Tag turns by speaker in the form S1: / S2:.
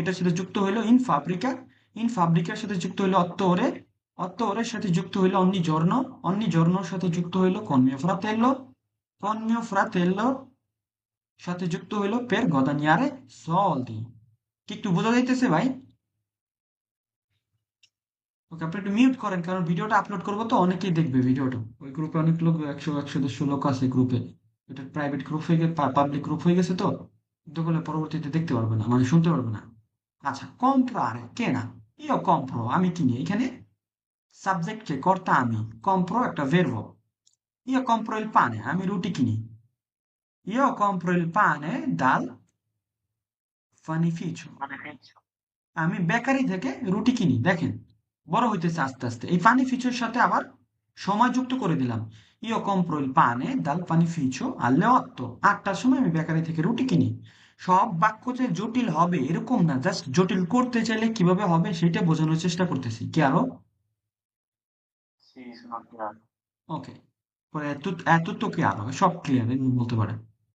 S1: এটার সাথে যুক্ত হইলো ইন ফাব্রিকা, ইন ফাব্রিকার সাথে যুক্ত হইলো অত্তো ওরে, অত্তো ওরের সাথে যুক্ত হইলো অন্নি জর্নো, অন্নি জর্নোর সাথে যুক্ত হইলো কনমিও ফ্রাতেল্লো, কনমিও ফ্রাতেল্লোর সাথে যুক্ত হইলো পের গদানিয়ারে সলদি। কি একটু বোঝা যাইতেছে ভাই? ওকে, আপনি একটু মিউট করেন, কারণ ভিডিওটা আপলোড করবো তো অনেকেই দেখবে ভিডিওটা। ওই গ্রুপে অনেক লোক, 100 150 লোক আছে গ্রুপে। এটা প্রাইভেট গ্রুপ হয়ে গেছে, পাবলিক গ্রুপ হয়ে গেছে তো, তো বলে পরবর্তীতে দেখতে পারবে না, মানে শুনতে পারবে না। আচ্ছা, comprare কেনা, io compro আমি কিনি, এখানে সাবজেক্ট কে, কর্তা আমি, compro একটা verbo, io compro il pane আমি রুটি কিনি, io compro il pane dal panificio আমি বেকারি থেকে রুটি কিনি। দেখেন বড় হইতেছে আস্তে আস্তে, এই পানিফিচোর সাথে আবার সময় যুক্ত করে দিলাম। ইও compro il pane dal panificio alle 8, 8টার সময় আমি বেকারি থেকে রুটি কিনি। সব বাক্য যে জটিল হবে এরকম না, জাস্ট জটিল করতে চাইলে কিভাবে হবে সেটা বোঝানোর চেষ্টা করতেছি। কি আরো?
S2: Sì, sono chiaro.
S1: ওকে, পরে এত এত তো কি আরো সব ক্লিয়ার বলতে পারে।